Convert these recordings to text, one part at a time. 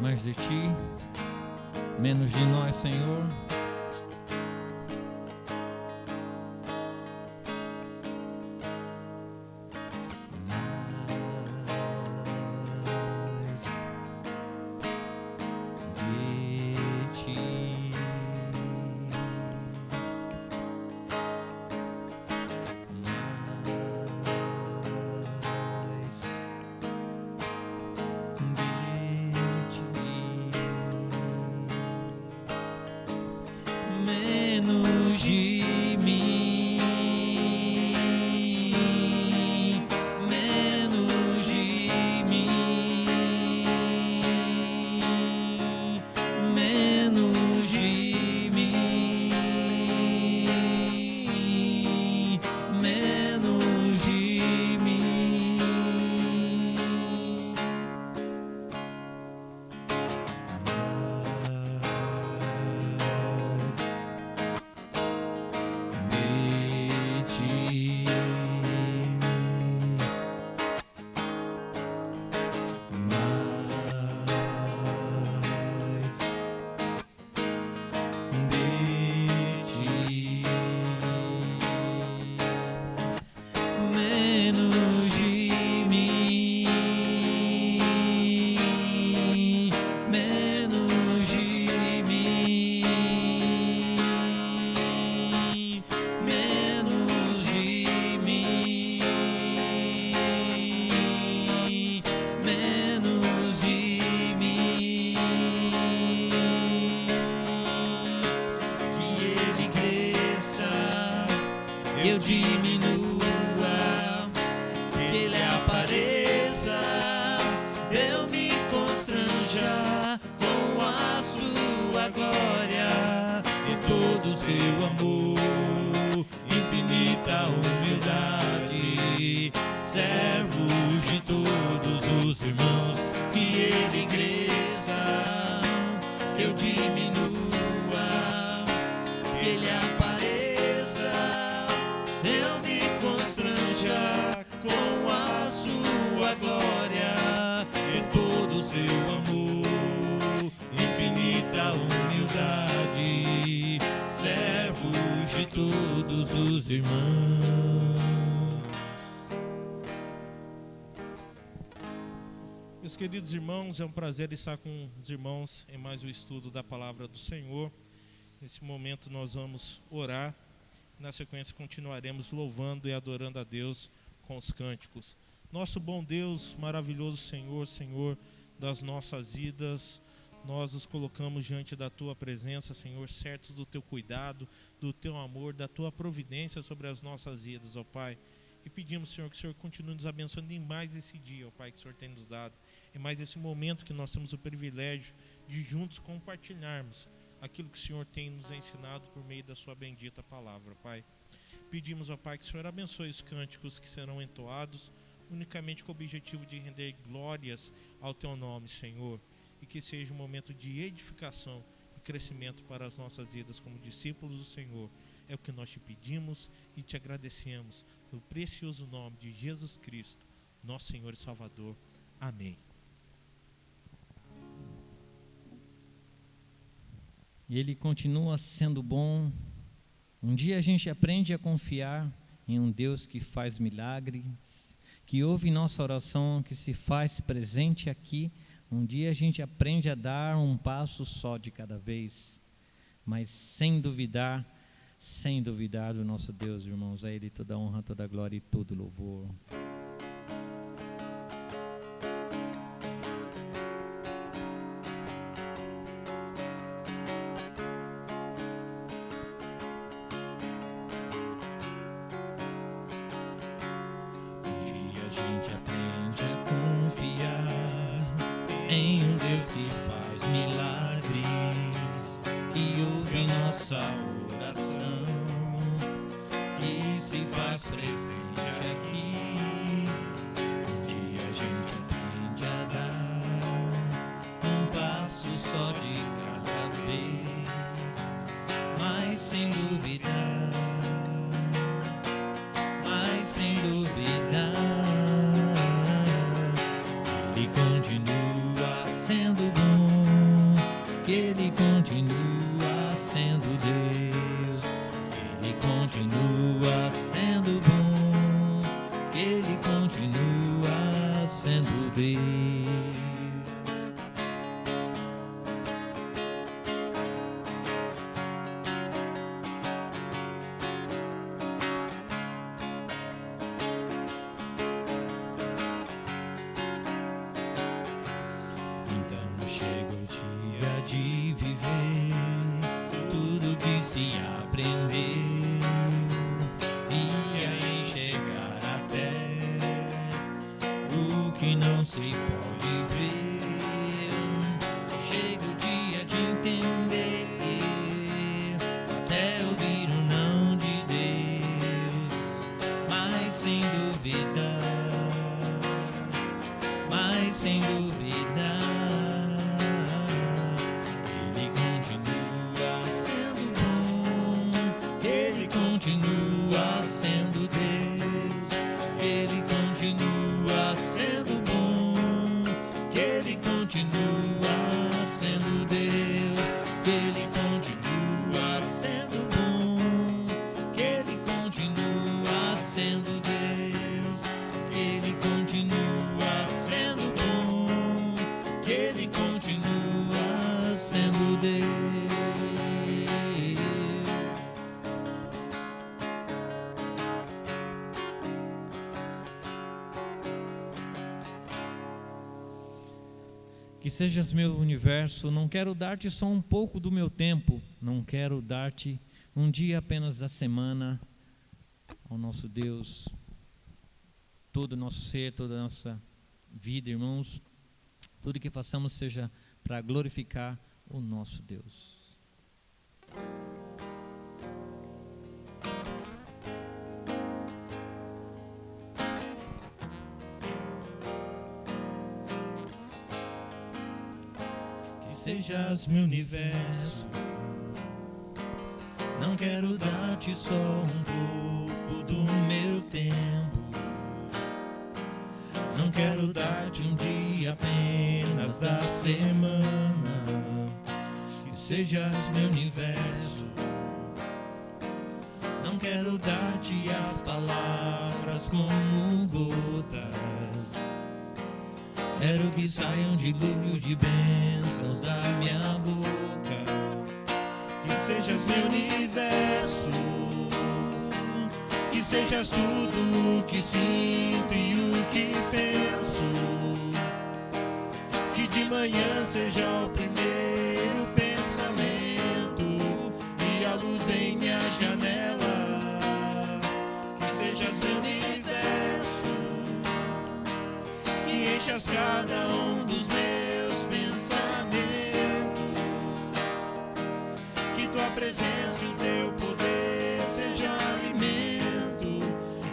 mais de Ti, menos de nós, Senhor. Eu diminua, que Ele apareça, eu me constranja com a sua glória e todo o seu amor, infinita humildade, servos de todos os irmãos, que Ele cresça, que eu diminua, que Ele apareça, eu me constranja com a sua glória e todo o seu amor, infinita humildade, servos de todos os irmãos. Meus queridos irmãos, é um prazer estar com os irmãos em mais um estudo da Palavra do Senhor. Nesse momento nós vamos orar. Na sequência continuaremos louvando e adorando a Deus com os cânticos. Nosso bom Deus, maravilhoso Senhor, Senhor das nossas vidas, nós nos colocamos diante da Tua presença, Senhor, certos do Teu cuidado, do Teu amor, da Tua providência sobre as nossas vidas, ó Pai. E pedimos, Senhor, que o Senhor continue nos abençoando em mais esse dia, ó Pai, que o Senhor tem nos dado, em mais esse momento que nós temos o privilégio de juntos compartilharmos aquilo que o Senhor tem nos ensinado por meio da sua bendita palavra, Pai. Pedimos, ó Pai, que o Senhor abençoe os cânticos que serão entoados, unicamente com o objetivo de render glórias ao Teu nome, Senhor, e que seja um momento de edificação e crescimento para as nossas vidas como discípulos do Senhor. É o que nós te pedimos e te agradecemos, no precioso nome de Jesus Cristo, nosso Senhor e Salvador. Amém. E Ele continua sendo bom. Um dia a gente aprende a confiar em um Deus que faz milagres, que ouve nossa oração, que se faz presente aqui. Um dia a gente aprende a dar um passo só de cada vez, mas sem duvidar do nosso Deus, irmãos. A Ele toda honra, toda glória e todo louvor. Em um Deus que faz milagres, que ouve nossa oração, que se faz presente aqui. Um dia a gente aprende a dar um passo só de cada vez, mas sem duvidar, Ele continua sendo bom. Ele continua sendo Deus. Então chega o dia de viver tudo que se aprendeu. Não se pode ver. Chega o dia de entender, até ouvir o não de Deus. Mas sem dúvida, Ele continua sendo bom. Ele continua sendo Deus. Ele continua sendo bom. Ele continua sendo Deus. Ele continua sendo bom. Ele continua sendo Deus. Ele continua sendo bom. Ele continua sendo Deus. Que sejas meu universo, não quero dar-te só um pouco do meu tempo, não quero dar-te um dia apenas da semana, ao nosso Deus, todo o nosso ser, toda a nossa vida, irmãos, tudo que façamos seja para glorificar o nosso Deus. Sejas meu universo, não quero dar-te só um pouco do meu tempo, não quero dar-te um dia apenas da semana. Que sejas meu universo, não quero dar-te as palavras como gotas, quero que saiam dilúvios de bênçãos da minha boca. Que sejas meu universo, que sejas tudo o que sinto e o que penso. Que de manhã seja o primeiro pensamento e a luz em minha janela. Que sejas meu universo, que enchas cada um dos meus pensamentos, que tua presença e o teu poder seja alimento.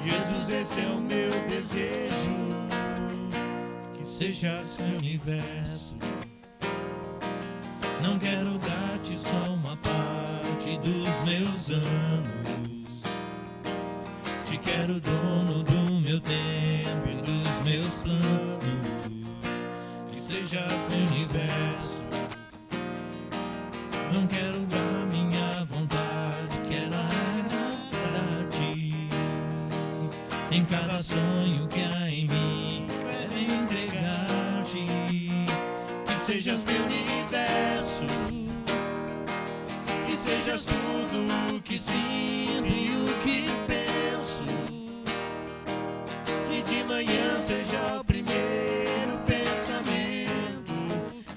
Jesus, esse é o meu desejo. Que sejas meu universo, não quero dar-te só uma parte dos meus anos, te quero dono do meu tempo e dos meus planos. Que sejas meu universo, não quero dar minha vontade, quero agradar-te. Em cada sonho que há em mim, quero entregar-te. Que sejas meu universo, que sejas tudo o que sinto e o que penso. Que de manhã seja o primeiro pensamento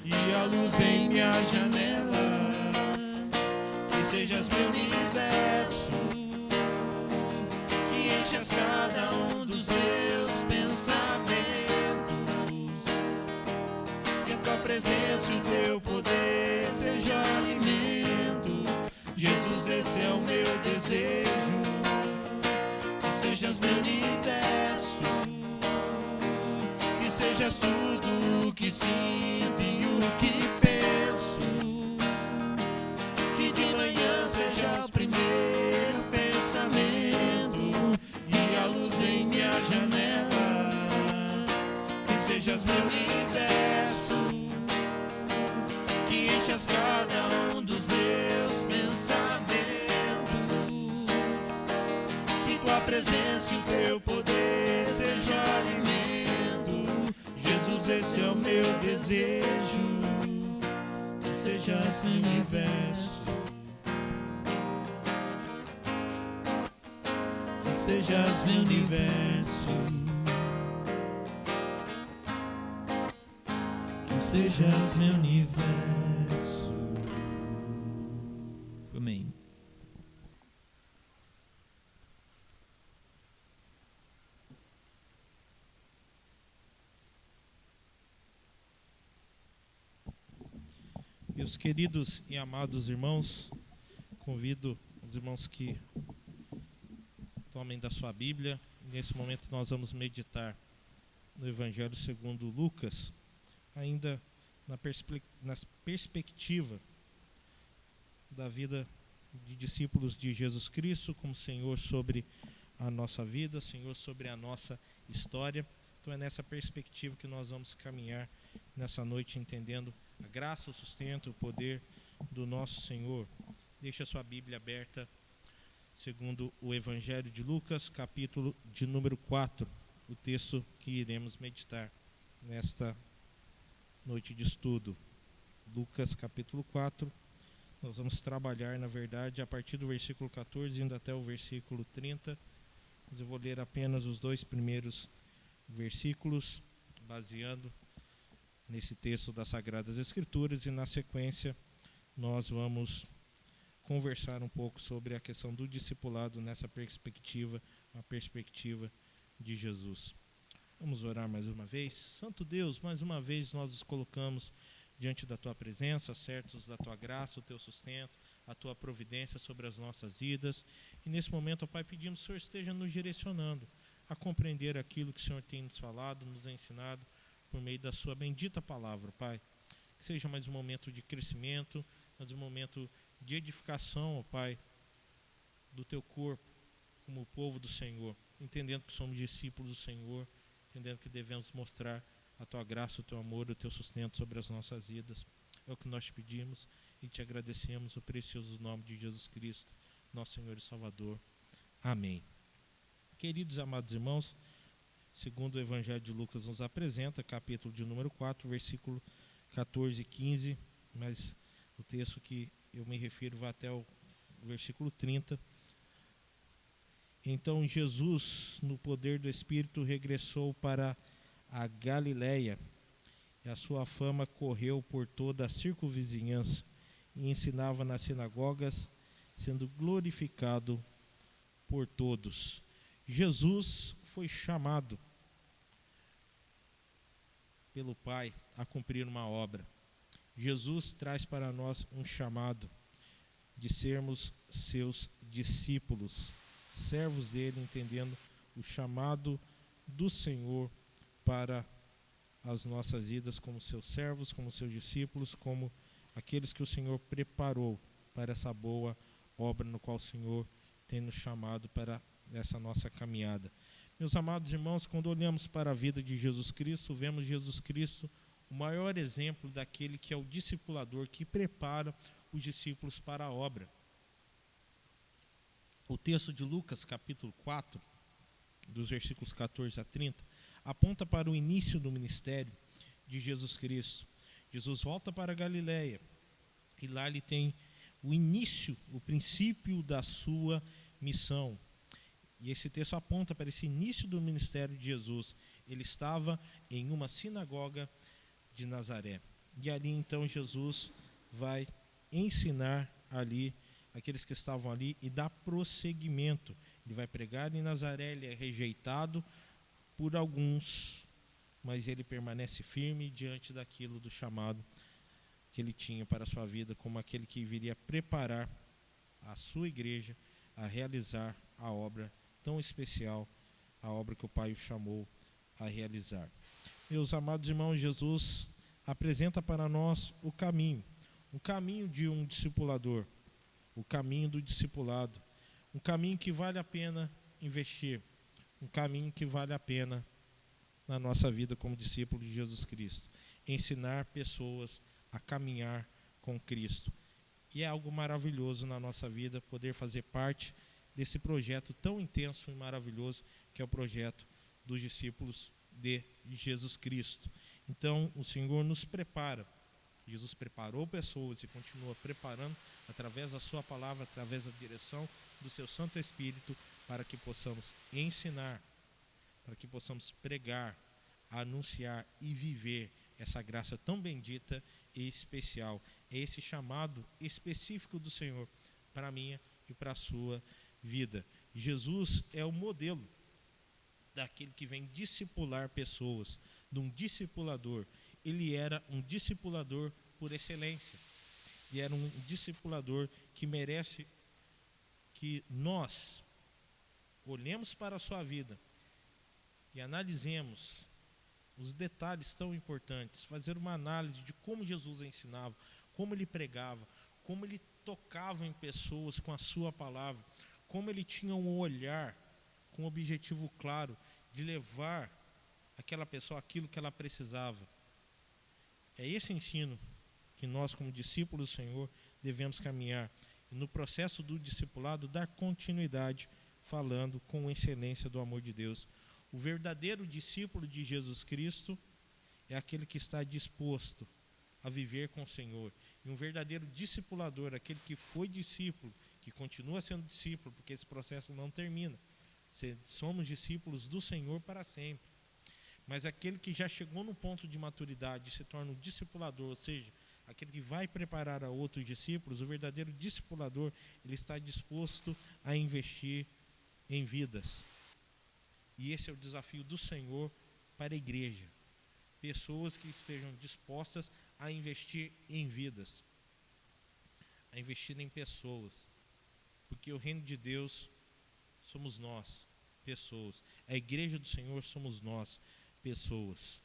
e a luz em minha janela. Que sejas meu universo, que enchas cada um dos meus pensamentos. Que a tua presença e o teu poder seja alimento. Jesus, esse é o meu desejo. Que sejas meu universo, que sejas tudo o que sinto e o que penso. Que de manhã seja o primeiro pensamento e a luz em minha janela. Que sejas meu universo, que enchas cada um dos meus pensamentos. Que tua presença e o teu poder seja desejo que sejas meu universo, que sejas meu universo, que sejas meu universo. Amém. Meus queridos e amados irmãos, convido os irmãos que tomem da sua Bíblia. Nesse momento nós vamos meditar no Evangelho segundo Lucas, ainda na perspectiva da vida de discípulos de Jesus Cristo como Senhor sobre a nossa vida, Senhor sobre a nossa história. Então é nessa perspectiva que nós vamos caminhar nessa noite, entendendo a graça, o sustento, o poder do nosso Senhor. Deixa a sua Bíblia aberta, segundo o Evangelho de Lucas, capítulo de número 4, o texto que iremos meditar nesta noite de estudo. Lucas, capítulo 4, nós vamos trabalhar, na verdade, a partir do versículo 14, indo até o versículo 30. Mas eu vou ler apenas os 2 primeiros versículos, baseando nesse texto das Sagradas Escrituras, e na sequência nós vamos conversar um pouco sobre a questão do discipulado nessa perspectiva, a perspectiva de Jesus. Vamos orar mais uma vez. Santo Deus, mais uma vez nós nos colocamos diante da Tua presença, certos da Tua graça, o Teu sustento, a Tua providência sobre as nossas vidas. E nesse momento, ó Pai, pedimos que o Senhor esteja nos direcionando a compreender aquilo que o Senhor tem nos falado, nos ensinado, por meio da sua bendita palavra, Pai. Que seja mais um momento de crescimento, mais um momento de edificação, ó Pai, do Teu corpo, como o povo do Senhor, entendendo que somos discípulos do Senhor, entendendo que devemos mostrar a Tua graça, o Teu amor, o Teu sustento sobre as nossas vidas. É o que nós te pedimos e te agradecemos, o precioso nome de Jesus Cristo, nosso Senhor e Salvador. Amém. Queridos e amados irmãos, segundo o Evangelho de Lucas nos apresenta, capítulo de número 4, versículo 14 e 15, mas o texto que eu me refiro vai até o versículo 30. Então Jesus, no poder do Espírito, regressou para a Galileia, e a sua fama correu por toda a circunvizinhança, e ensinava nas sinagogas, sendo glorificado por todos. Jesus foi chamado pelo Pai a cumprir uma obra. Jesus traz para nós um chamado de sermos seus discípulos, servos dele, entendendo o chamado do Senhor para as nossas vidas como seus servos, como seus discípulos, como aqueles que o Senhor preparou para essa boa obra no qual o Senhor tem nos chamado para essa nossa caminhada. Meus amados irmãos, quando olhamos para a vida de Jesus Cristo, vemos Jesus Cristo o maior exemplo daquele que é o discipulador, que prepara os discípulos para a obra. O texto de Lucas, capítulo 4, dos versículos 14 a 30, aponta para o início do ministério de Jesus Cristo. Jesus volta para a Galileia, e lá ele tem o início, o princípio da sua missão. E esse texto aponta para esse início do ministério de Jesus. Ele estava em uma sinagoga de Nazaré. E ali então Jesus vai ensinar ali aqueles que estavam ali e dar prosseguimento. Ele vai pregar em Nazaré, ele é rejeitado por alguns, mas ele permanece firme diante daquilo do chamado que ele tinha para a sua vida, como aquele que viria preparar a sua igreja a realizar a obra tão especial, a obra que o Pai o chamou a realizar. Meus amados irmãos, Jesus apresenta para nós o caminho de um discipulador, o caminho do discipulado, um caminho que vale a pena investir, um caminho que vale a pena na nossa vida como discípulo de Jesus Cristo, ensinar pessoas a caminhar com Cristo. E é algo maravilhoso na nossa vida poder fazer parte desse projeto tão intenso e maravilhoso que é o projeto dos discípulos de Jesus Cristo. Então, o Senhor nos prepara. Jesus preparou pessoas e continua preparando através da sua palavra, através da direção do seu Santo Espírito, para que possamos ensinar, para que possamos pregar, anunciar e viver essa graça tão bendita e especial. É esse chamado específico do Senhor para a minha e para a sua vida. Jesus é o modelo daquele que vem discipular pessoas, de um discipulador. Ele era um discipulador por excelência. E era um discipulador que merece que nós olhemos para a sua vida e analisemos os detalhes tão importantes, fazer uma análise de como Jesus ensinava, como ele pregava, como ele tocava em pessoas com a sua palavra, como ele tinha um olhar com um objetivo claro de levar aquela pessoa aquilo que ela precisava. É esse ensino que nós, como discípulos do Senhor, devemos caminhar. E no processo do discipulado, dar continuidade, falando com excelência do amor de Deus. O verdadeiro discípulo de Jesus Cristo é aquele que está disposto a viver com o Senhor. E um verdadeiro discipulador, aquele que foi discípulo, que continua sendo discípulo, porque esse processo não termina. Somos discípulos do Senhor para sempre. Mas aquele que já chegou no ponto de maturidade e se torna um discipulador, ou seja, aquele que vai preparar a outros discípulos, o verdadeiro discipulador, ele está disposto a investir em vidas. E esse é o desafio do Senhor para a igreja. Pessoas que estejam dispostas a investir em vidas, a investir em pessoas. Porque o reino de Deus somos nós, pessoas. A igreja do Senhor somos nós, pessoas.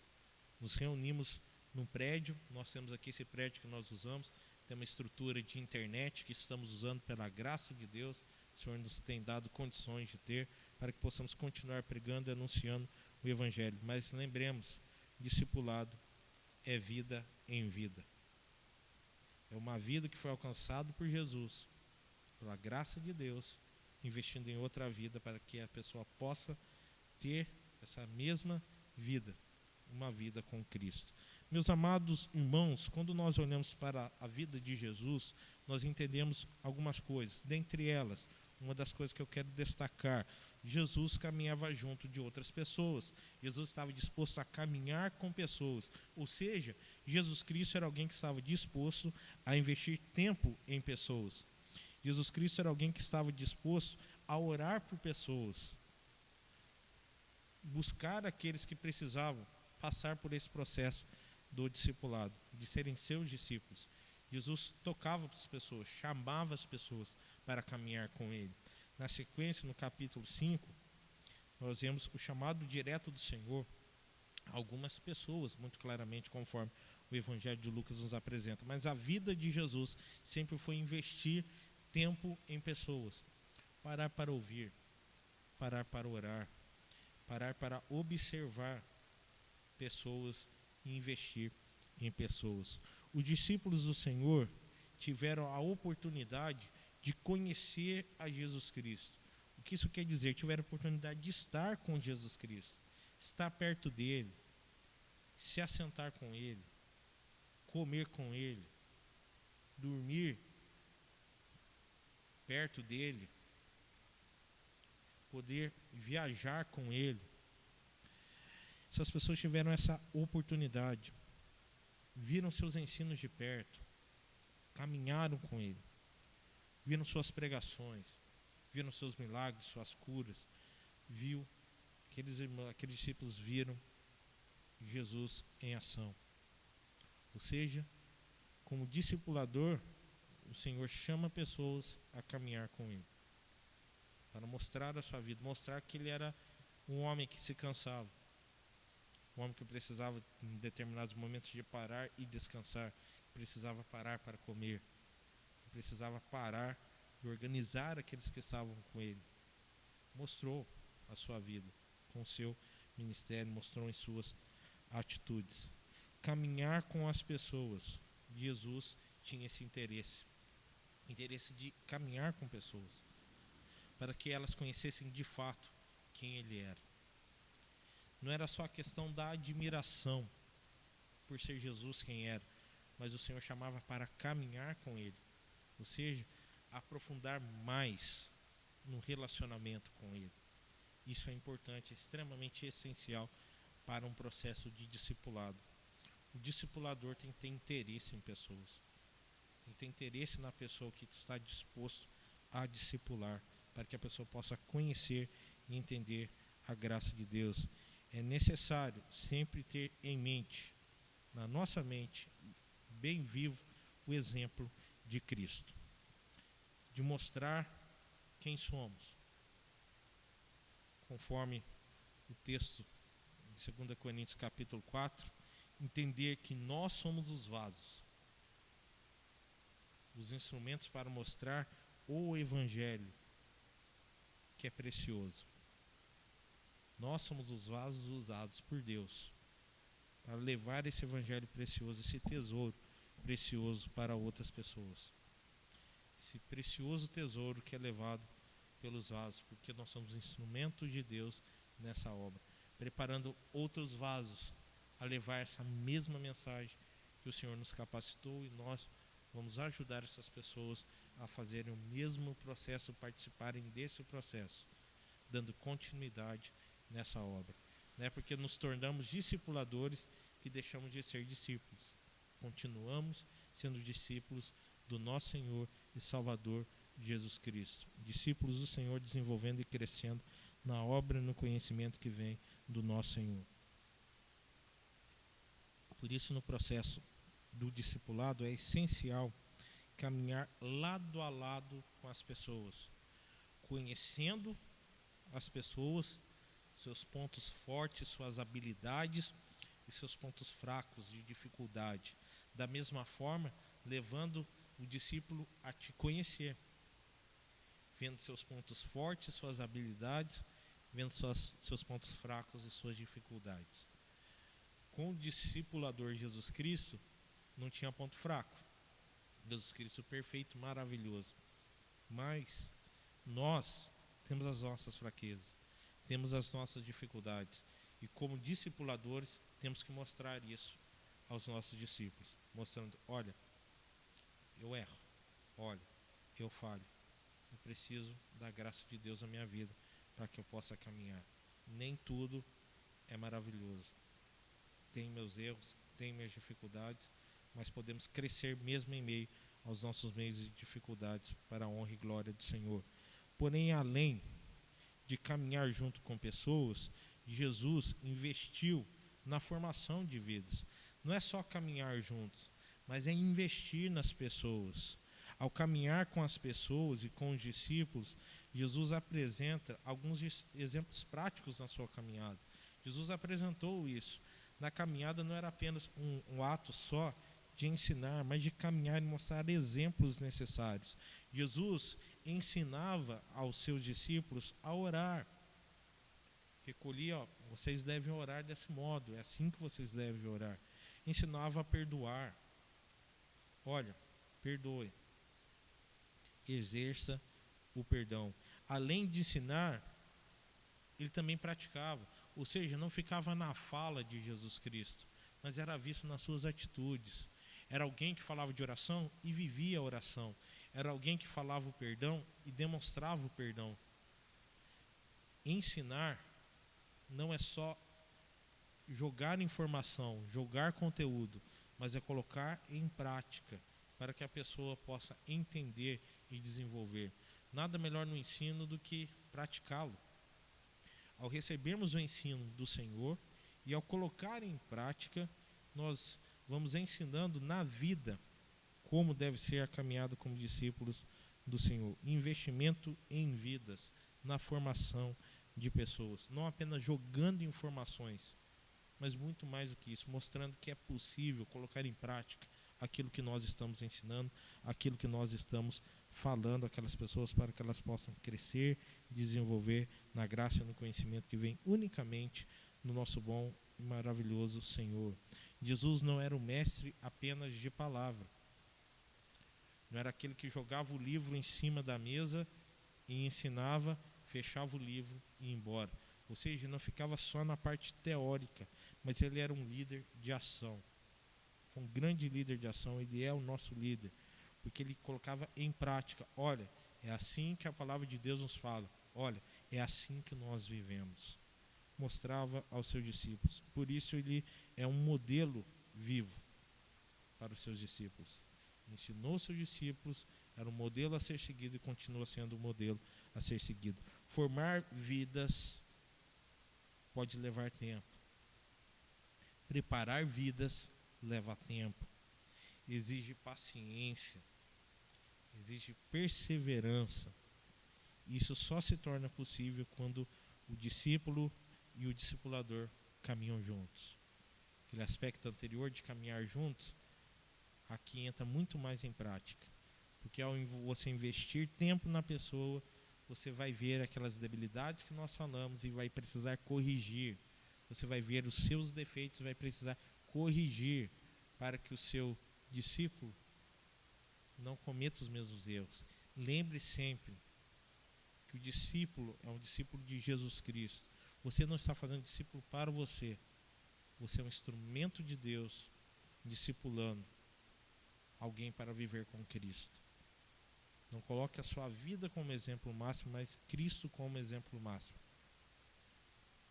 Nos reunimos num prédio, nós temos aqui esse prédio que nós usamos, tem uma estrutura de internet que estamos usando pela graça de Deus. O Senhor nos tem dado condições de ter, para que possamos continuar pregando e anunciando o Evangelho. Mas lembremos, discipulado é vida em vida. É uma vida que foi alcançada por Jesus, pela graça de Deus, investindo em outra vida para que a pessoa possa ter essa mesma vida, uma vida com Cristo. Meus amados irmãos, quando nós olhamos para a vida de Jesus, nós entendemos algumas coisas. Dentre elas, uma das coisas que eu quero destacar, Jesus caminhava junto de outras pessoas. Jesus estava disposto a caminhar com pessoas. Ou seja, Jesus Cristo era alguém que estava disposto a investir tempo em pessoas. Jesus Cristo era alguém que estava disposto a orar por pessoas, buscar aqueles que precisavam passar por esse processo do discipulado, de serem seus discípulos. Jesus tocava para as pessoas, chamava as pessoas para caminhar com ele. Na sequência, no capítulo 5, nós vemos o chamado direto do Senhor a algumas pessoas, muito claramente, conforme o Evangelho de Lucas nos apresenta. Mas a vida de Jesus sempre foi investir tempo em pessoas, parar para ouvir, parar para orar, parar para observar pessoas e investir em pessoas. Os discípulos do Senhor tiveram a oportunidade de conhecer a Jesus Cristo. O que isso quer dizer? Tiveram a oportunidade de estar com Jesus Cristo, estar perto dele, se assentar com ele, comer com ele, dormir perto dele, poder viajar com ele. Essas pessoas tiveram essa oportunidade, viram seus ensinos de perto, caminharam com ele, viram suas pregações, viram seus milagres, suas curas, aqueles discípulos viram Jesus em ação. Ou seja, como discipulador, o Senhor chama pessoas a caminhar com ele, para mostrar a sua vida, mostrar que ele era um homem que se cansava, um homem que precisava em determinados momentos de parar e descansar, precisava parar para comer, precisava parar e organizar aqueles que estavam com ele. Mostrou a sua vida com o seu ministério, mostrou em suas atitudes. Caminhar com as pessoas. Jesus tinha esse interesse de caminhar com pessoas, para que elas conhecessem de fato quem ele era. Não era só a questão da admiração, por ser Jesus quem era, mas o Senhor chamava para caminhar com Ele, ou seja, aprofundar mais no relacionamento com Ele. Isso é importante, é extremamente essencial para um processo de discipulado. O discipulador tem que ter interesse em pessoas, tem que ter interesse na pessoa que está disposto a discipular, para que a pessoa possa conhecer e entender a graça de Deus. É necessário sempre ter em mente, na nossa mente, bem vivo, o exemplo de Cristo, de mostrar quem somos, conforme o texto de 2 Coríntios capítulo 4, entender que nós somos os vasos, os instrumentos para mostrar o Evangelho, que é precioso. Nós somos os vasos usados por Deus para levar esse Evangelho precioso, esse tesouro precioso para outras pessoas. Esse precioso tesouro que é levado pelos vasos, porque nós somos instrumentos de Deus nessa obra, preparando outros vasos a levar essa mesma mensagem que o Senhor nos capacitou, e nós vamos ajudar essas pessoas a fazerem o mesmo processo, participarem desse processo, dando continuidade nessa obra. Não é porque nos tornamos discipuladores que deixamos de ser discípulos. Continuamos sendo discípulos do nosso Senhor e Salvador Jesus Cristo. Discípulos do Senhor, desenvolvendo e crescendo na obra e no conhecimento que vem do nosso Senhor. Por isso, no processo do discipulado, é essencial caminhar lado a lado com as pessoas, conhecendo as pessoas, seus pontos fortes, suas habilidades e seus pontos fracos de dificuldade. Da mesma forma, levando o discípulo a te conhecer, vendo seus pontos fortes, suas habilidades, vendo seus pontos fracos e suas dificuldades. Com o discipulador Jesus Cristo, não tinha ponto fraco. Jesus Cristo perfeito, maravilhoso. Mas nós temos as nossas fraquezas, temos as nossas dificuldades. E como discipuladores, temos que mostrar isso aos nossos discípulos, mostrando: olha, eu erro, olha, eu falho, eu preciso da graça de Deus na minha vida para que eu possa caminhar. Nem tudo é maravilhoso. Tem meus erros, tem minhas dificuldades, mas podemos crescer mesmo em meio aos nossos meios de dificuldades para a honra e glória do Senhor. Porém, além de caminhar junto com pessoas, Jesus investiu na formação de vidas. Não é só caminhar juntos, mas é investir nas pessoas. Ao caminhar com as pessoas e com os discípulos, Jesus apresenta alguns exemplos práticos na sua caminhada. Jesus apresentou isso. Na caminhada não era apenas um ato só de ensinar, mas de caminhar e mostrar exemplos necessários. Jesus ensinava aos seus discípulos a orar. Recolhia: vocês devem orar desse modo, é assim que vocês devem orar. Ensinava a perdoar. Olha, perdoe. Exerça o perdão. Além de ensinar, ele também praticava. Ou seja, não ficava na fala de Jesus Cristo, mas era visto nas suas atitudes. Era alguém que falava de oração e vivia a oração. Era alguém que falava o perdão e demonstrava o perdão. Ensinar não é só jogar informação, jogar conteúdo, mas é colocar em prática para que a pessoa possa entender e desenvolver. Nada melhor no ensino do que praticá-lo. Ao recebermos o ensino do Senhor e ao colocar em prática, nós vamos ensinando na vida como deve ser a caminhada como discípulos do Senhor. Investimento em vidas, na formação de pessoas. Não apenas jogando informações, mas muito mais do que isso, mostrando que é possível colocar em prática aquilo que nós estamos ensinando, aquilo que nós estamos falando àquelas pessoas, para que elas possam crescer, desenvolver na graça e no conhecimento que vem unicamente no nosso bom e maravilhoso Senhor. Jesus não era o mestre apenas de palavra. Não era aquele que jogava o livro em cima da mesa e ensinava, fechava o livro e ia embora. Ou seja, não ficava só na parte teórica, mas ele era um líder de ação. foi um grande líder de ação, ele é o nosso líder, porque ele colocava em prática, olha, é assim que a palavra de Deus nos fala, olha, é assim que nós vivemos. Mostrava aos seus discípulos. Por isso ele é um modelo vivo para os seus discípulos. Ensinou seus discípulos, era um modelo a ser seguido e continua sendo um modelo a ser seguido. Formar vidas pode levar tempo. Preparar vidas leva tempo. Exige paciência, exige perseverança. Isso só se torna possível quando o discípulo e o discipulador caminham juntos. Aquele aspecto anterior de caminhar juntos, aqui entra muito mais em prática. Porque ao você investir tempo na pessoa, você vai ver aquelas debilidades que nós falamos e vai precisar corrigir. Você vai ver os seus defeitos, vai precisar corrigir para que o seu discípulo não cometa os mesmos erros. Lembre sempre que o discípulo é um discípulo de Jesus Cristo. Você não está fazendo discípulo para você. Você é um instrumento de Deus discipulando alguém para viver com Cristo. Não coloque a sua vida como exemplo máximo, mas Cristo como exemplo máximo.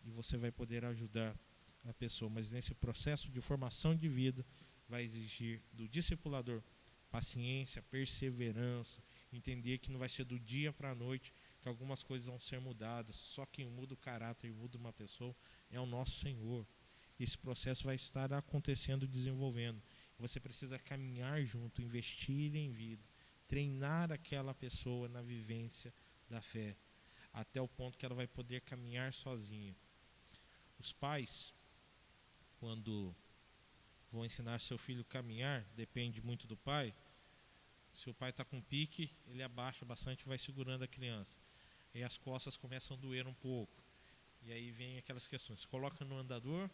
E você vai poder ajudar a pessoa. Mas nesse processo de formação de vida, vai exigir do discipulador paciência, perseverança, entender que não vai ser do dia para a noite que algumas coisas vão ser mudadas. Só quem muda o caráter e muda uma pessoa é o nosso Senhor. Esse processo vai estar acontecendo e desenvolvendo. Você precisa caminhar junto, investir em vida, treinar aquela pessoa na vivência da fé, até o ponto que ela vai poder caminhar sozinha. Os pais, quando vão ensinar seu filho a caminhar, depende muito do pai. Se o pai está com pique, ele abaixa bastante e vai segurando a criança. E as costas começam a doer um pouco. E aí vem aquelas questões. Coloca no andador,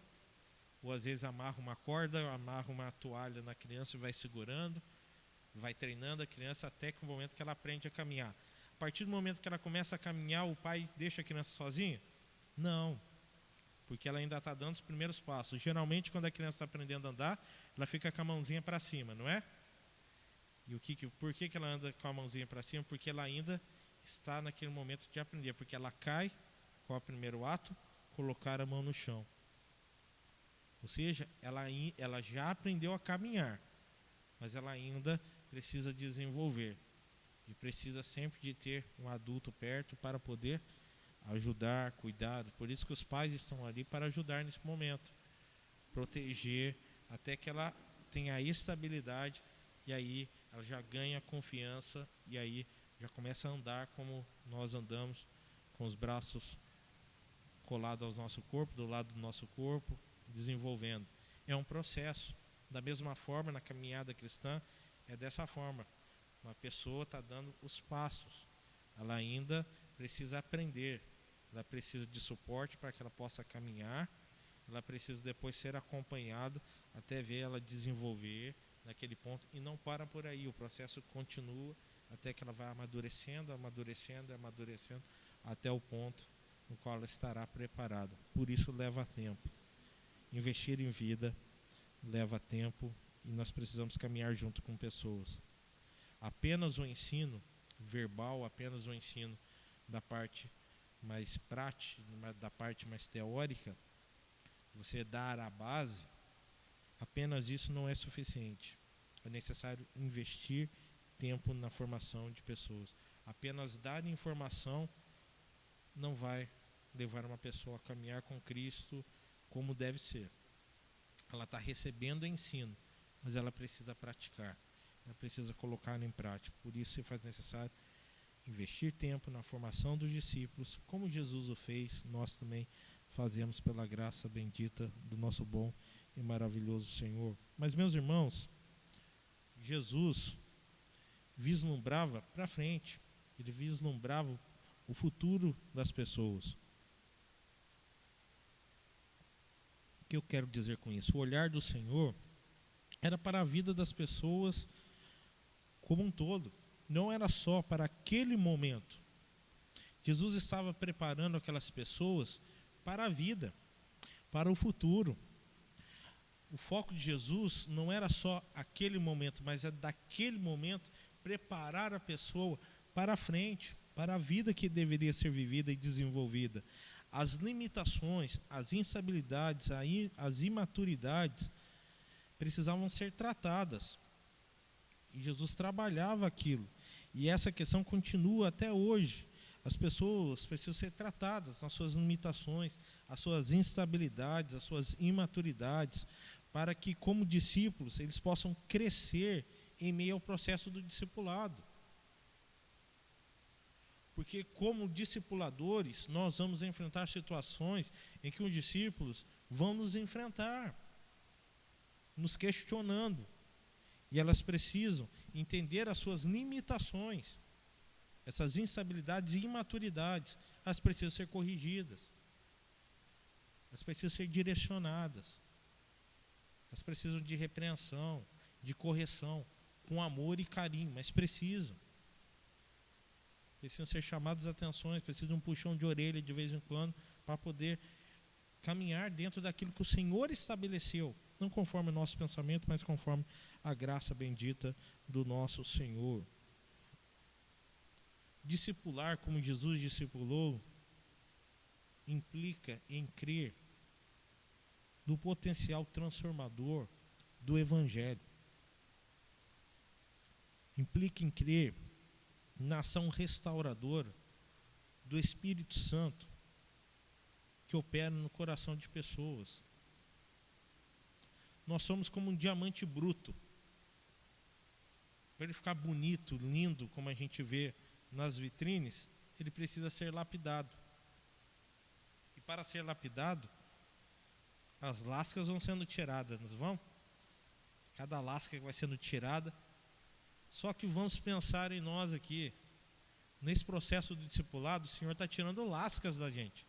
ou às vezes amarra uma corda, amarra uma toalha na criança e vai segurando, vai treinando a criança até que o momento que ela aprende a caminhar. A partir do momento que ela começa a caminhar, o pai deixa a criança sozinha? Não, porque ela ainda está dando os primeiros passos. Geralmente, quando a criança está aprendendo a andar, ela fica com a mãozinha para cima, não é? E por que ela anda com a mãozinha para cima? Porque ela ainda está naquele momento de aprender, porque ela cai, qual é o primeiro ato? Colocar a mão no chão. Ou seja, ela já aprendeu a caminhar, mas ela ainda precisa desenvolver. E precisa sempre de ter um adulto perto para poder ajudar, cuidar. Por isso que os pais estão ali para ajudar nesse momento. Proteger até que ela tenha a estabilidade e aí ela já ganha confiança e aí já começa a andar como nós andamos, com os braços colados ao nosso corpo, do lado do nosso corpo, desenvolvendo. É um processo. Da mesma forma, na caminhada cristã, é dessa forma. Uma pessoa está dando os passos. Ela ainda precisa aprender. Ela precisa de suporte para que ela possa caminhar. Ela precisa depois ser acompanhada até ver ela desenvolver naquele ponto. E não para por aí. O processo continua até que ela vai amadurecendo, amadurecendo, amadurecendo, até o ponto no qual ela estará preparada. Por isso leva tempo. Investir em vida leva tempo e nós precisamos caminhar junto com pessoas. Apenas o ensino verbal, apenas o ensino da parte mais prática, da parte mais teórica, você dar a base, apenas isso não é suficiente. É necessário investir tempo na formação de pessoas. Apenas dar informação não vai levar uma pessoa a caminhar com Cristo como deve ser. Ela está recebendo ensino, mas ela precisa praticar. Ela precisa colocar em prática. Por isso se faz necessário investir tempo na formação dos discípulos, como Jesus o fez, nós também fazemos pela graça bendita do nosso bom e maravilhoso Senhor. Mas, meus irmãos, Jesus vislumbrava para frente, ele vislumbrava o futuro das pessoas. O que eu quero dizer com isso? O olhar do Senhor era para a vida das pessoas como um todo, não era só para aquele momento. Jesus estava preparando aquelas pessoas para a vida, para o futuro. O foco de Jesus não era só aquele momento, mas é daquele momento preparar a pessoa para a frente, para a vida que deveria ser vivida e desenvolvida. As limitações, as instabilidades, as imaturidades precisavam ser tratadas. E Jesus trabalhava aquilo. E essa questão continua até hoje. As pessoas precisam ser tratadas nas suas limitações, as suas instabilidades, as suas imaturidades, para que, como discípulos, eles possam crescer em meio ao processo do discipulado. Porque, como discipuladores, nós vamos enfrentar situações em que os discípulos vão nos enfrentar, nos questionando. E elas precisam entender as suas limitações. Essas instabilidades e imaturidades, elas precisam ser corrigidas. Elas precisam ser direcionadas. Elas precisam de repreensão, de correção, com amor e carinho, mas precisam. Precisam ser chamadas a atenções, precisam de um puxão de orelha de vez em quando, para poder caminhar dentro daquilo que o Senhor estabeleceu, não conforme o nosso pensamento, mas conforme a graça bendita do nosso Senhor. Discipular como Jesus discipulou implica em crer no potencial transformador do Evangelho. Implica em crer na ação restauradora do Espírito Santo que opera no coração de pessoas. Nós somos como um diamante bruto. Para ele ficar bonito, lindo, como a gente vê nas vitrines, ele precisa ser lapidado. E para ser lapidado, as lascas vão sendo tiradas, não vão? Cada lasca que vai sendo tirada. Só que vamos pensar em nós aqui. Nesse processo do discipulado, o Senhor está tirando lascas da gente.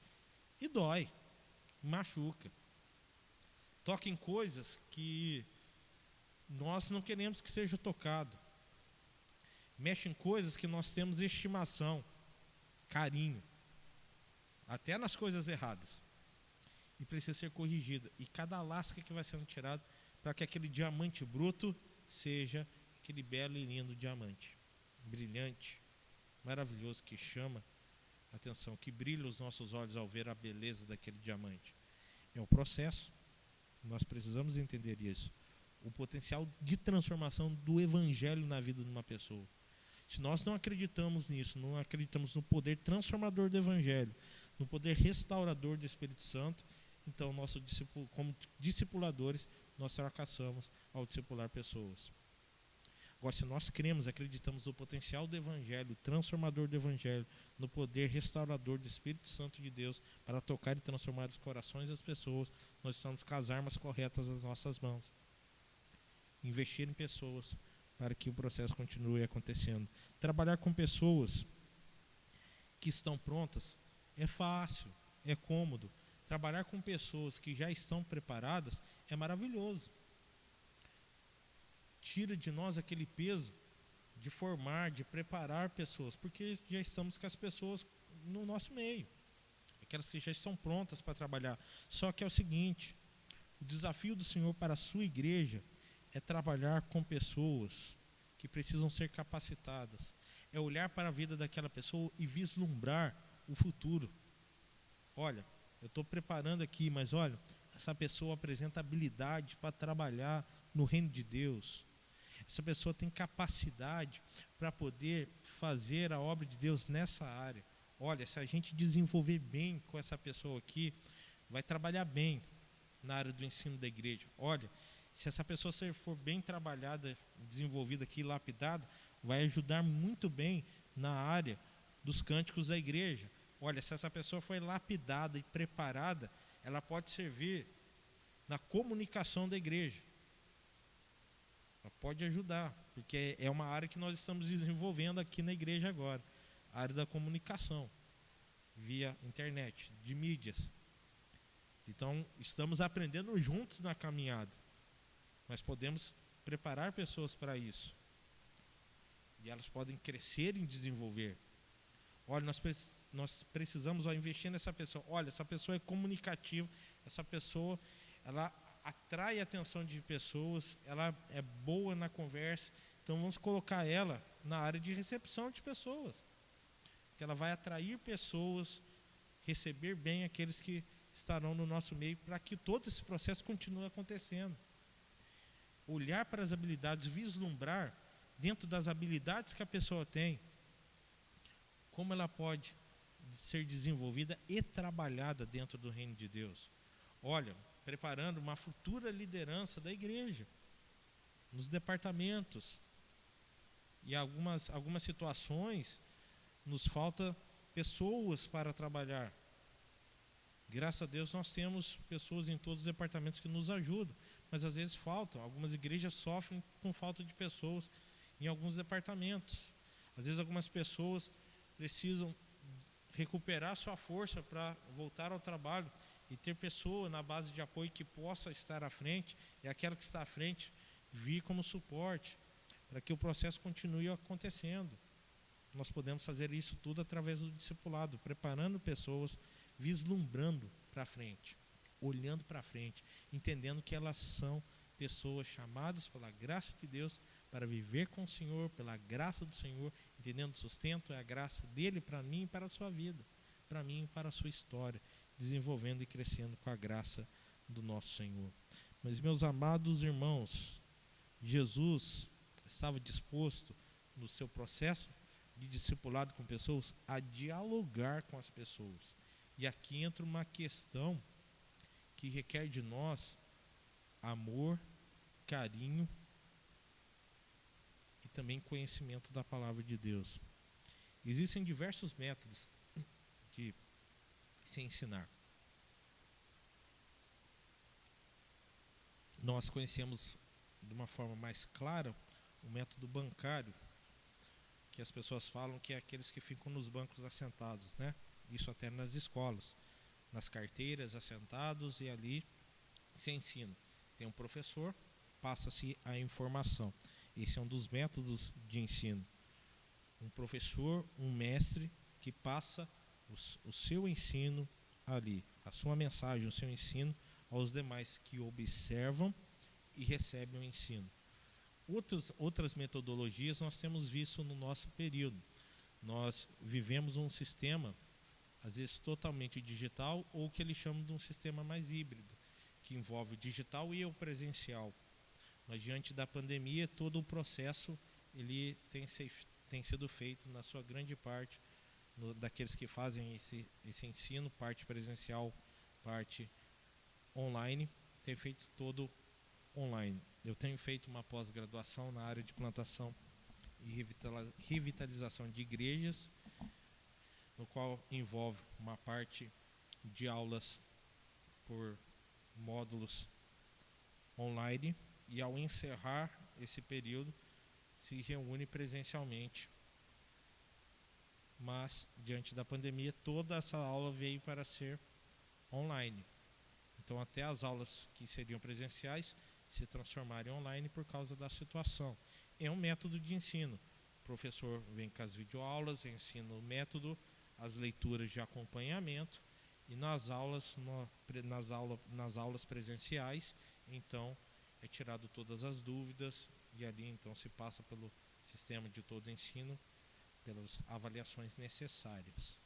E dói, machuca. Toca em coisas que nós não queremos que seja tocado. Mexe em coisas que nós temos estimação, carinho, até nas coisas erradas. E precisa ser corrigida. E cada lasca que vai sendo tirada para que aquele diamante bruto seja aquele belo e lindo diamante, brilhante, maravilhoso, que chama a atenção, que brilha os nossos olhos ao ver a beleza daquele diamante. É o processo. Nós precisamos entender isso. O potencial de transformação do Evangelho na vida de uma pessoa. Se nós não acreditamos nisso, não acreditamos no poder transformador do Evangelho, no poder restaurador do Espírito Santo, então, como discipuladores, nós fracassamos ao discipular pessoas. Agora, se nós cremos, acreditamos no potencial do Evangelho, transformador do Evangelho, no poder restaurador do Espírito Santo de Deus para tocar e transformar os corações das pessoas, nós estamos com as armas corretas nas nossas mãos. Investir em pessoas para que o processo continue acontecendo. Trabalhar com pessoas que estão prontas é fácil, é cômodo. Trabalhar com pessoas que já estão preparadas é maravilhoso. Tira de nós aquele peso de formar, de preparar pessoas, porque já estamos com as pessoas no nosso meio, aquelas que já estão prontas para trabalhar. Só que é o seguinte, o desafio do Senhor para a sua igreja é trabalhar com pessoas que precisam ser capacitadas, é olhar para a vida daquela pessoa e vislumbrar o futuro. Olha, eu estou preparando aqui, mas olha, essa pessoa apresenta habilidade para trabalhar no reino de Deus. Essa pessoa tem capacidade para poder fazer a obra de Deus nessa área. Olha, se a gente desenvolver bem com essa pessoa aqui, vai trabalhar bem na área do ensino da igreja. Olha, se essa pessoa for bem trabalhada, desenvolvida aqui, lapidada, vai ajudar muito bem na área dos cânticos da igreja. Olha, se essa pessoa foi lapidada e preparada, ela pode servir na comunicação da igreja. Ela pode ajudar, porque é uma área que nós estamos desenvolvendo aqui na igreja agora. A área da comunicação, via internet, de mídias. Então, estamos aprendendo juntos na caminhada. Mas podemos preparar pessoas para isso. E elas podem crescer e desenvolver. Olha, nós precisamos investir nessa pessoa. Olha, essa pessoa é comunicativa, essa pessoa, ela atrai a atenção de pessoas, ela é boa na conversa, então vamos colocar ela na área de recepção de pessoas, que ela vai atrair pessoas, receber bem aqueles que estarão no nosso meio, para que todo esse processo continue acontecendo. Olhar para as habilidades, vislumbrar dentro das habilidades que a pessoa tem, como ela pode ser desenvolvida e trabalhada dentro do reino de Deus. Olha, preparando uma futura liderança da igreja, nos departamentos. E algumas situações nos falta pessoas para trabalhar. Graças a Deus nós temos pessoas em todos os departamentos que nos ajudam, mas às vezes faltam. Algumas igrejas sofrem com falta de pessoas em alguns departamentos. Às vezes algumas pessoas precisam recuperar sua força para voltar ao trabalho e ter pessoa na base de apoio que possa estar à frente, e aquela que está à frente vir como suporte, para que o processo continue acontecendo. Nós podemos fazer isso tudo através do discipulado, preparando pessoas, vislumbrando para frente, olhando para frente, entendendo que elas são pessoas chamadas pela graça de Deus para viver com o Senhor, pela graça do Senhor, entendendo o sustento é a graça dele para mim e para a sua vida, para mim e para a sua história, desenvolvendo e crescendo com a graça do nosso Senhor. Mas, meus amados irmãos, Jesus estava disposto no seu processo de discipulado com pessoas a dialogar com as pessoas. E aqui entra uma questão que requer de nós amor, carinho e também conhecimento da palavra de Deus. Existem diversos métodos de se ensinar. Nós conhecemos de uma forma mais clara o método bancário, que as pessoas falam que é aqueles que ficam nos bancos assentados, né? Isso até nas escolas, nas carteiras, assentados, e ali se ensina. Tem um professor, passa-se a informação. Esse é um dos métodos de ensino. Um professor, um mestre que passa o seu ensino ali, a sua mensagem, o seu ensino aos demais que observam e recebem o ensino. Outras metodologias nós temos visto no nosso período. Nós vivemos um sistema, às vezes totalmente digital, ou que eles chamam de um sistema mais híbrido, que envolve o digital e o presencial. Mas diante da pandemia, todo o processo ele tem sido feito, na sua grande parte, daqueles que fazem esse ensino, parte presencial, parte online, tem feito todo online. Eu tenho feito uma pós-graduação na área de plantação e revitalização de igrejas, no qual envolve uma parte de aulas por módulos online, e ao encerrar esse período se reúne presencialmente. Mas diante da pandemia, toda essa aula veio para ser online. Então até as aulas que seriam presenciais se transformarem online por causa da situação. É um método de ensino. O professor vem com as videoaulas, ensina o método, as leituras de acompanhamento, e nas aulas presenciais, então, é tirado todas as dúvidas, e ali então se passa pelo sistema de todo ensino, pelas avaliações necessárias.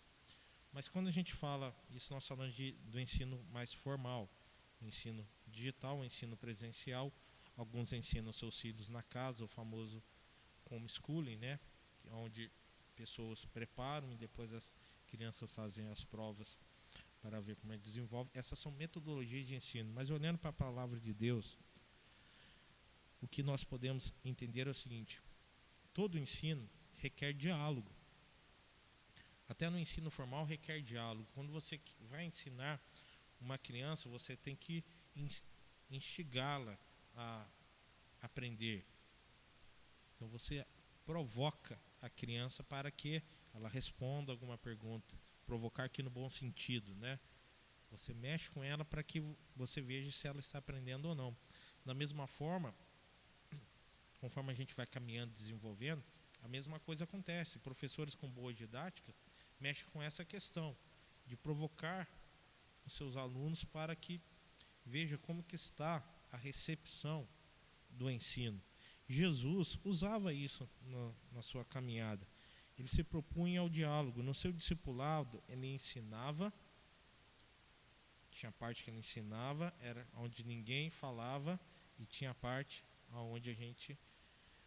Mas quando a gente fala, isso nós falamos do ensino mais formal, o ensino digital, o ensino presencial. Alguns ensinam seus filhos na casa, o famoso homeschooling, né? Onde pessoas preparam e depois as crianças fazem as provas para ver como é que desenvolve. Essas são metodologias de ensino, mas olhando para a palavra de Deus, o que nós podemos entender é o seguinte: todo ensino requer diálogo. Até no ensino formal requer diálogo. Quando você vai ensinar uma criança, você tem que instigá-la a aprender. Então você provoca a criança para que ela responda alguma pergunta. Provocar aqui no bom sentido, né? Você mexe com ela para que você veja se ela está aprendendo ou não. Da mesma forma, conforme a gente vai caminhando, desenvolvendo, a mesma coisa acontece. Professores com boas didáticas mexem com essa questão de provocar os seus alunos para que Veja como que está a recepção do ensino. Jesus usava isso na sua caminhada. Ele se propunha ao diálogo. No seu discipulado, ele ensinava. Tinha a parte que ele ensinava, era onde ninguém falava, e tinha a parte onde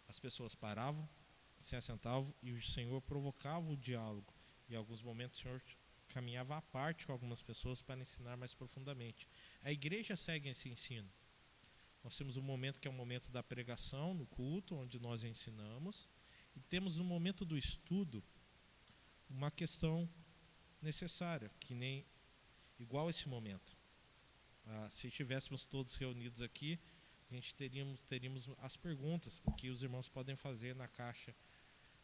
as pessoas paravam, se assentavam e o Senhor provocava o diálogo. Em alguns momentos o Senhor caminhava à parte com algumas pessoas para ensinar mais profundamente. A igreja segue esse ensino. Nós temos um momento que é o momento da pregação no culto, onde nós ensinamos, e temos no momento do estudo uma questão necessária, que nem igual esse momento. Se estivéssemos todos reunidos aqui, a gente teríamos as perguntas que os irmãos podem fazer na caixa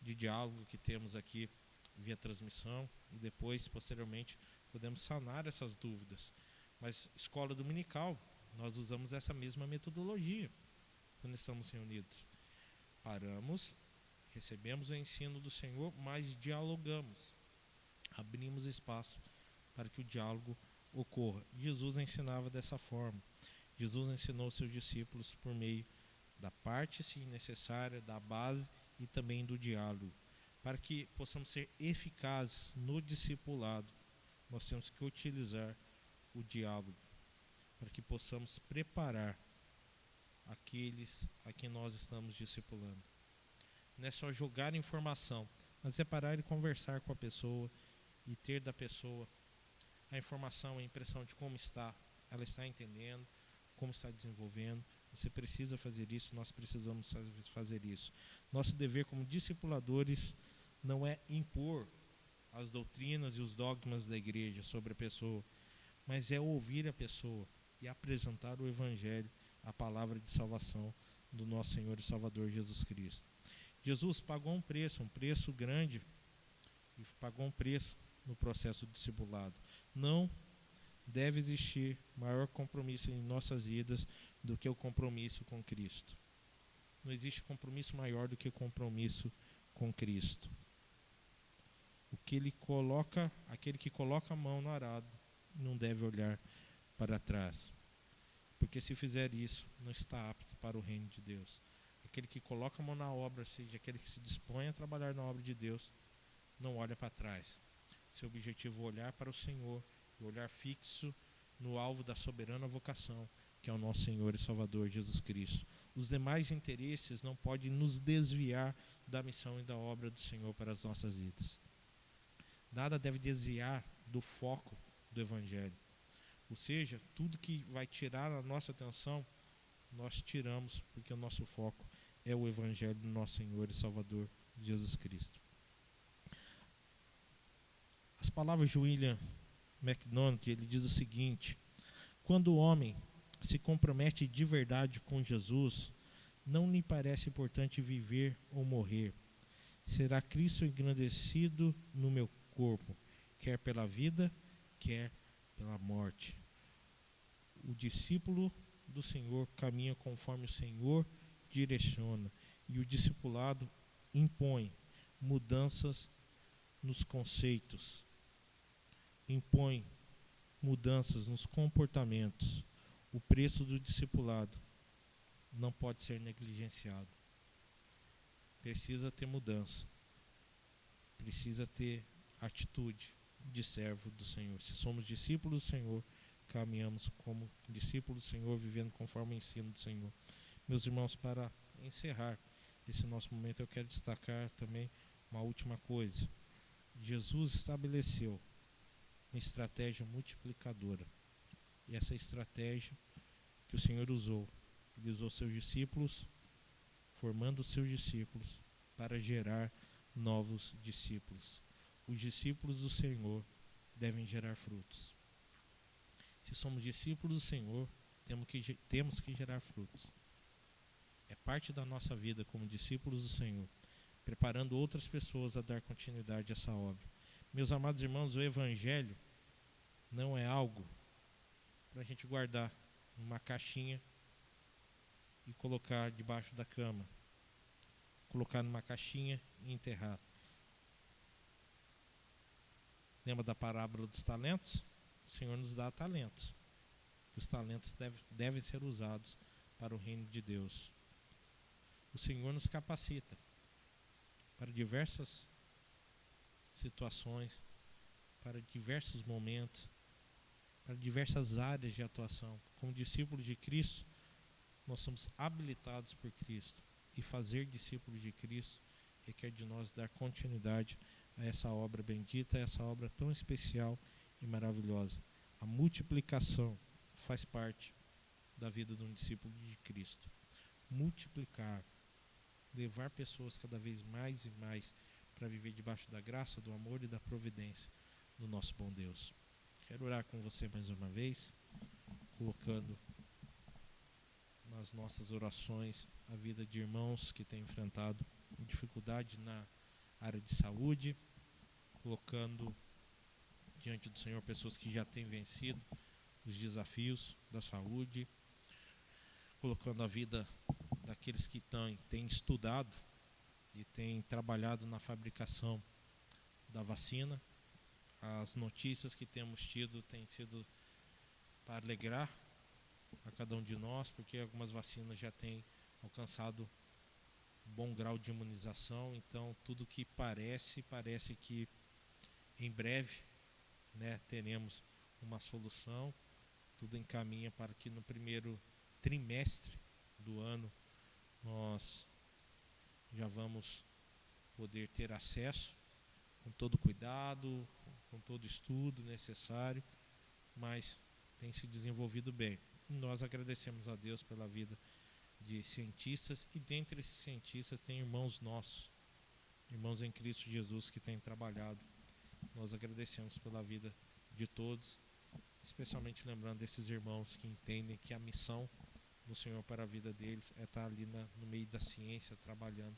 de diálogo que temos aqui via transmissão, e depois, posteriormente, podemos sanar essas dúvidas. Mas escola dominical, nós usamos essa mesma metodologia quando estamos reunidos. Paramos, recebemos o ensino do Senhor, mas dialogamos, abrimos espaço para que o diálogo ocorra. Jesus ensinava dessa forma. Jesus ensinou seus discípulos por meio da parte, sim, necessária, da base e também do diálogo. Para que possamos ser eficazes no discipulado, nós temos que utilizar o diálogo, para que possamos preparar aqueles a quem nós estamos discipulando. Não é só jogar informação, mas é parar e conversar com a pessoa e ter da pessoa a informação, a impressão de como ela está entendendo, como está desenvolvendo. Você precisa fazer isso, nós precisamos fazer isso. Nosso dever como discipuladores não é impor as doutrinas e os dogmas da igreja sobre a pessoa, mas é ouvir a pessoa e apresentar o Evangelho, a palavra de salvação do nosso Senhor e Salvador Jesus Cristo. Jesus pagou um preço grande, e pagou um preço no processo do discipulado. Não deve existir maior compromisso em nossas vidas do que o compromisso com Cristo. Não existe compromisso maior do que o compromisso com Cristo. Aquele que coloca a mão no arado não deve olhar para trás, porque se fizer isso, não está apto para o reino de Deus. Aquele que coloca a mão na obra, seja aquele que se dispõe a trabalhar na obra de Deus, não olha para trás. Seu objetivo é olhar para o Senhor, e olhar fixo no alvo da soberana vocação, que é o nosso Senhor e Salvador Jesus Cristo. Os demais interesses não podem nos desviar da missão e da obra do Senhor para as nossas vidas. Nada deve desviar do foco do Evangelho. Ou seja, tudo que vai tirar a nossa atenção, nós tiramos, porque o nosso foco é o Evangelho do nosso Senhor e Salvador Jesus Cristo. As palavras de William MacDonald, ele diz o seguinte: quando o homem se compromete de verdade com Jesus, não lhe parece importante viver ou morrer. Será Cristo engrandecido no meu corpo, quer pela vida, quer pela morte. O discípulo do Senhor caminha conforme o Senhor direciona, e o discipulado impõe mudanças nos conceitos, impõe mudanças nos comportamentos. O preço do discipulado não pode ser negligenciado. Precisa ter mudança, precisa ter atitude de servo do Senhor. Se somos discípulos do Senhor, caminhamos como discípulos do Senhor, vivendo conforme o ensino do Senhor. Meus irmãos, para encerrar esse nosso momento, eu quero destacar também uma última coisa. Jesus estabeleceu uma estratégia multiplicadora. E essa estratégia que o Senhor usou, ele usou seus discípulos, formando seus discípulos para gerar novos discípulos. Os discípulos do Senhor devem gerar frutos. Se somos discípulos do Senhor, temos que gerar frutos. É parte da nossa vida como discípulos do Senhor, preparando outras pessoas a dar continuidade a essa obra. Meus amados irmãos, o Evangelho não é algo para a gente guardar numa caixinha e colocar debaixo da cama, colocar numa caixinha e enterrar. Lembra da parábola dos talentos? O Senhor nos dá talentos. O os talentos devem ser usados para o reino de Deus. O Senhor nos capacita para diversas situações, para diversos momentos, para diversas áreas de atuação. Como discípulos de Cristo, nós somos habilitados por Cristo, e fazer discípulos de Cristo requer de nós dar continuidade a essa obra bendita, a essa obra tão especial e maravilhosa. A multiplicação faz parte da vida de um discípulo de Cristo. Multiplicar, levar pessoas cada vez mais e mais para viver debaixo da graça, do amor e da providência do nosso bom Deus. Quero orar com você mais uma vez, colocando nas nossas orações a vida de irmãos que têm enfrentado dificuldade na área de saúde, colocando diante do Senhor pessoas que já têm vencido os desafios da saúde, colocando a vida daqueles que têm estudado e têm trabalhado na fabricação da vacina. As notícias que temos tido têm sido para alegrar a cada um de nós, porque algumas vacinas já têm alcançado um bom grau de imunização. Então, tudo que parece que em breve, teremos uma solução. Tudo encaminha para que no primeiro trimestre do ano nós já vamos poder ter acesso com todo cuidado, com todo estudo necessário, mas tem se desenvolvido bem. E nós agradecemos a Deus pela vida de cientistas, e dentre esses cientistas tem irmãos nossos, irmãos em Cristo Jesus que têm trabalhado. Nós agradecemos pela vida de todos, especialmente lembrando desses irmãos que entendem que a missão do Senhor para a vida deles é estar ali no meio da ciência, trabalhando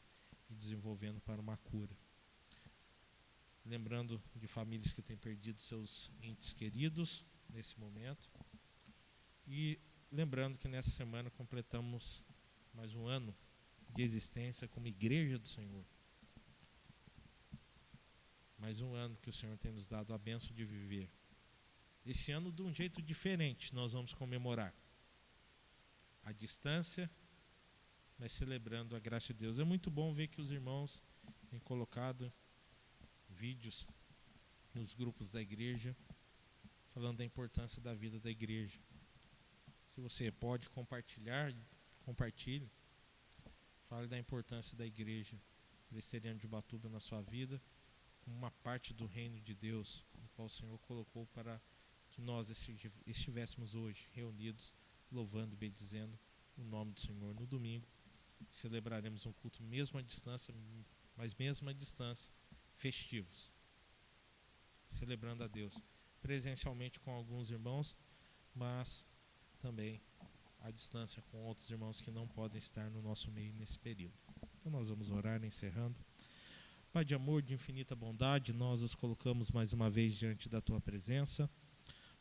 e desenvolvendo para uma cura. Lembrando de famílias que têm perdido seus entes queridos nesse momento, e lembrando que nessa semana completamos mais um ano de existência como Igreja do Senhor. Mais um ano que o Senhor tem nos dado a bênção de viver. Esse ano, de um jeito diferente, nós vamos comemorar. À distância, mas celebrando a graça de Deus. É muito bom ver que os irmãos têm colocado vídeos nos grupos da igreja, falando da importância da vida da igreja. Se você pode compartilhar, compartilhe. Fale da importância da igreja presbiteriana de Ubatuba na sua vida, como uma parte do reino de Deus, no qual o Senhor colocou para que nós estivéssemos hoje reunidos, louvando e bendizendo o nome do Senhor. No domingo, celebraremos um culto mesmo à distância, mas mesmo à distância, festivos, celebrando a Deus, presencialmente com alguns irmãos, mas também à distância com outros irmãos que não podem estar no nosso meio nesse período. Então nós vamos orar, encerrando. Pai de amor, de infinita bondade, nós os colocamos mais uma vez diante da Tua presença,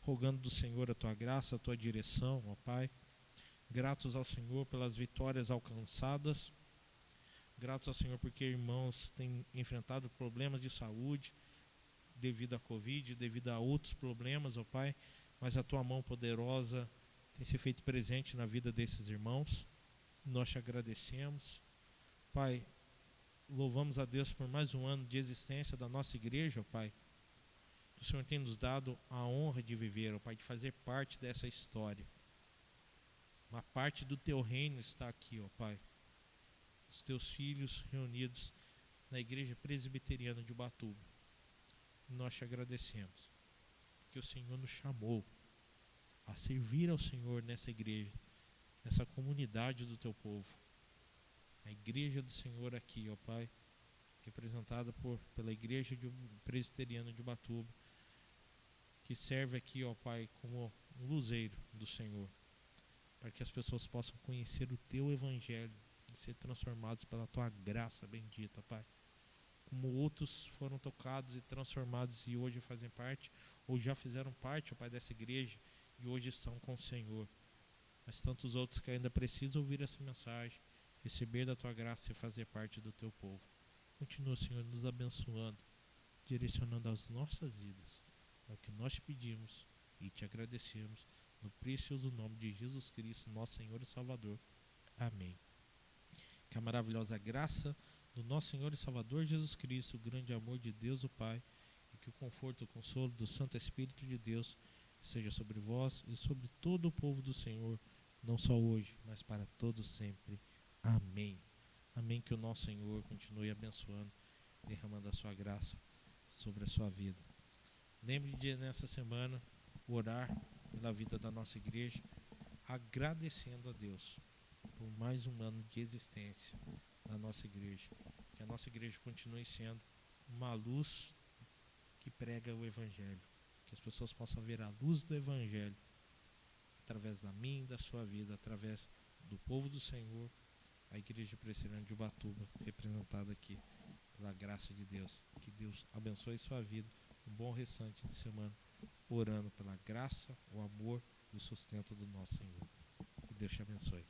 rogando do Senhor a Tua graça, a Tua direção, ó Pai. Gratos ao Senhor pelas vitórias alcançadas, gratos ao Senhor porque irmãos têm enfrentado problemas de saúde devido à Covid, devido a outros problemas, ó Pai, mas a Tua mão poderosa tem se feito presente na vida desses irmãos. Nós te agradecemos, Pai. Louvamos a Deus por mais um ano de existência da nossa igreja, ó Pai. O Senhor tem nos dado a honra de viver, ó Pai, de fazer parte dessa história. Uma parte do Teu reino está aqui, ó Pai. Os Teus filhos reunidos na igreja presbiteriana de Ubatuba. Nós te agradecemos, porque o Senhor nos chamou a servir ao Senhor nessa igreja, nessa comunidade do Teu povo. A igreja do Senhor aqui, ó Pai, representada pela igreja presbiteriana de Ubatuba, que serve aqui, ó Pai, como um luzeiro do Senhor, para que as pessoas possam conhecer o Teu Evangelho e ser transformados pela Tua graça bendita, Pai. Como outros foram tocados e transformados e hoje fazem parte, ou já fizeram parte, ó Pai, dessa igreja e hoje estão com o Senhor. Mas tantos outros que ainda precisam ouvir essa mensagem, receber da Tua graça e fazer parte do Teu povo. Continua, Senhor, nos abençoando, direcionando as nossas vidas. É o que nós te pedimos e te agradecemos, no precioso nome de Jesus Cristo, nosso Senhor e Salvador. Amém. Que a maravilhosa graça do nosso Senhor e Salvador Jesus Cristo, o grande amor de Deus o Pai, e que o conforto e o consolo do Santo Espírito de Deus seja sobre vós e sobre todo o povo do Senhor, não só hoje, mas para todos sempre. Amém. Amém. Que o nosso Senhor continue abençoando, derramando a sua graça sobre a sua vida. Lembre de, nessa semana, orar pela vida da nossa igreja, agradecendo a Deus por mais um ano de existência da nossa igreja. Que a nossa igreja continue sendo uma luz que prega o Evangelho. Que as pessoas possam ver a luz do Evangelho através da minha e da sua vida, através do povo do Senhor, a Igreja Presbiteriana de Ubatuba, representada aqui pela graça de Deus. Que Deus abençoe sua vida, um bom restante de semana, orando pela graça, o amor e o sustento do nosso Senhor. Que Deus te abençoe.